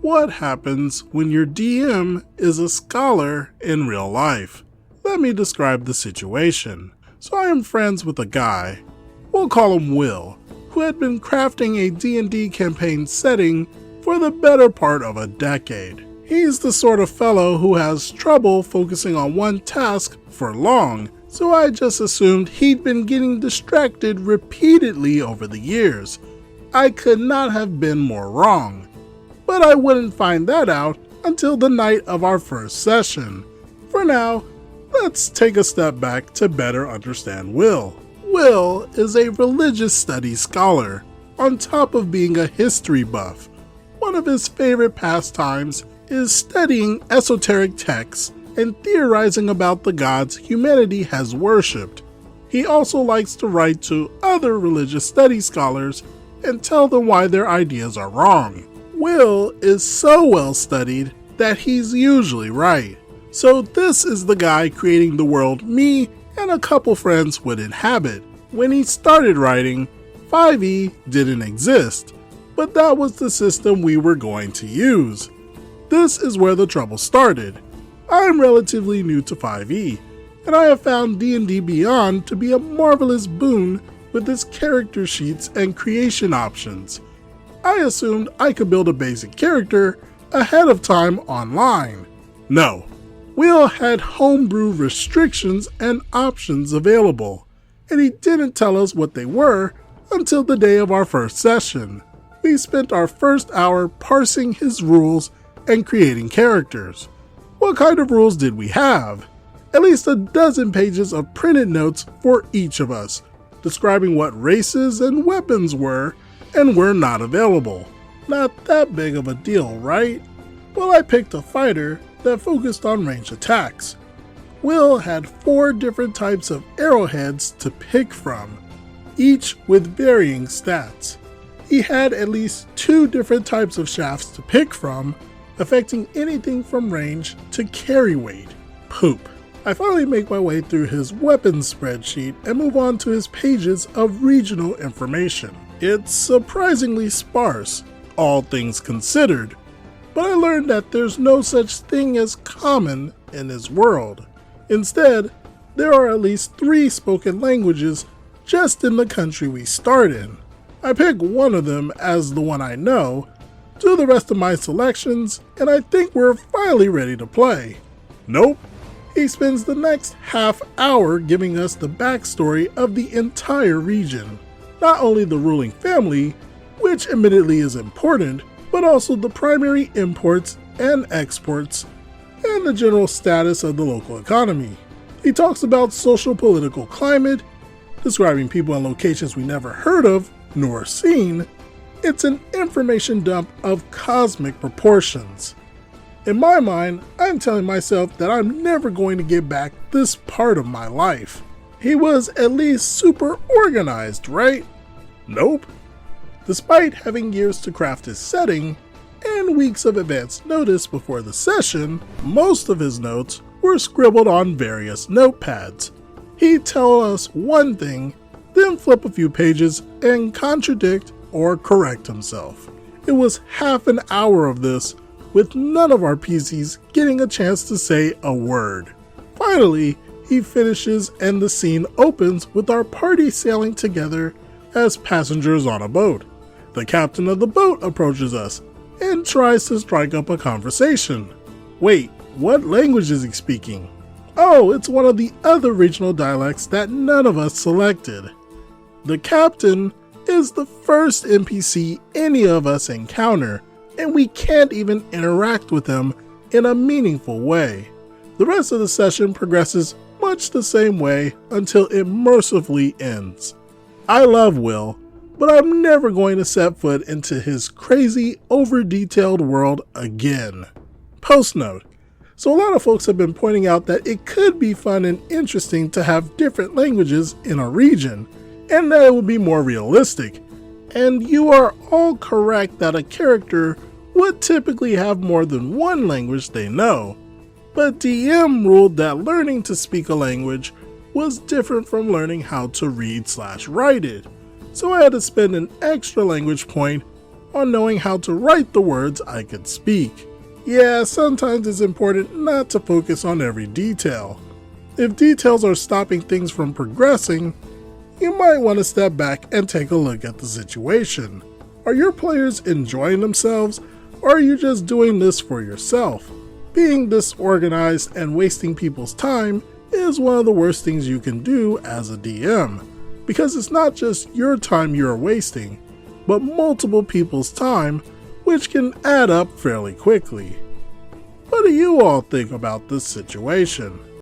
What happens when your DM is a scholar in real life? Let me describe the situation. So I am friends with a guy, we'll call him Will, who had been crafting a D&D campaign setting for the better part of a decade. He's the sort of fellow who has trouble focusing on one task for long, so I just assumed he'd been getting distracted repeatedly over the years. I could not have been more wrong. But I wouldn't find that out until the night of our first session. For now, let's take a step back to better understand Will. Will is a religious studies scholar, on top of being a history buff. One of his favorite pastimes is studying esoteric texts and theorizing about the gods humanity has worshipped. He also likes to write to other religious studies scholars and tell them why their ideas are wrong. Will is so well studied that he's usually right. So this is the guy creating the world me and a couple friends would inhabit. When he started writing, 5e didn't exist, but that was the system we were going to use. This is where the trouble started. I'm relatively new to 5e, and I have found D&D Beyond to be a marvelous boon with its character sheets and creation options. I assumed I could build a basic character ahead of time online. No, Will had homebrew restrictions and options available, and he didn't tell us what they were until the day of our first session. We spent our first hour parsing his rules and creating characters. What kind of rules did we have? At least a dozen pages of printed notes for each of us, describing what races and weapons were and were not available. Not that big of a deal, right? Well, I picked a fighter that focused on ranged attacks. Will had 4 different types of arrowheads to pick from, each with varying stats. He had at least 2 different types of shafts to pick from, affecting anything from range to carry weight. Poop. I finally make my way through his weapons spreadsheet and move on to his pages of regional information. It's surprisingly sparse, all things considered, but I learned that there's no such thing as common in his world. Instead, there are at least 3 spoken languages just in the country we start in. I pick one of them as the one I know, do the rest of my selections, and I think we're finally ready to play. Nope. He spends the next half hour giving us the backstory of the entire region. Not only the ruling family, which admittedly is important, but also the primary imports and exports, and the general status of the local economy. He talks about social-political climate, describing people and locations we never heard of nor seen. It's an information dump of cosmic proportions. In my mind, I'm telling myself that I'm never going to get back this part of my life. He was at least super organized, right? Nope. Despite having years to craft his setting, and weeks of advance notice before the session, most of his notes were scribbled on various notepads. He'd tell us one thing, then flip a few pages and contradict or correct himself. It was half an hour of this, with none of our PCs getting a chance to say a word. Finally, he finishes and the scene opens with our party sailing together as passengers on a boat. The captain of the boat approaches us and tries to strike up a conversation. Wait, what language is he speaking? Oh, it's one of the other regional dialects that none of us selected. The captain is the first NPC any of us encounter, and we can't even interact with him in a meaningful way. The rest of the session progresses much the same way until it mercifully ends. I love Will, but I'm never going to set foot into his crazy, over-detailed world again. Post note. So a lot of folks have been pointing out that it could be fun and interesting to have different languages in a region, and that it would be more realistic. And you are all correct that a character would typically have more than one language they know, but DM ruled that learning to speak a language was different from learning how to read/write it, so I had to spend an extra language point on knowing how to write the words I could speak. Yeah, sometimes it's important not to focus on every detail. If details are stopping things from progressing, you might want to step back and take a look at the situation. Are your players enjoying themselves, or are you just doing this for yourself? Being disorganized and wasting people's time is one of the worst things you can do as a DM, because it's not just your time you're wasting, but multiple people's time, which can add up fairly quickly. What do you all think about this situation?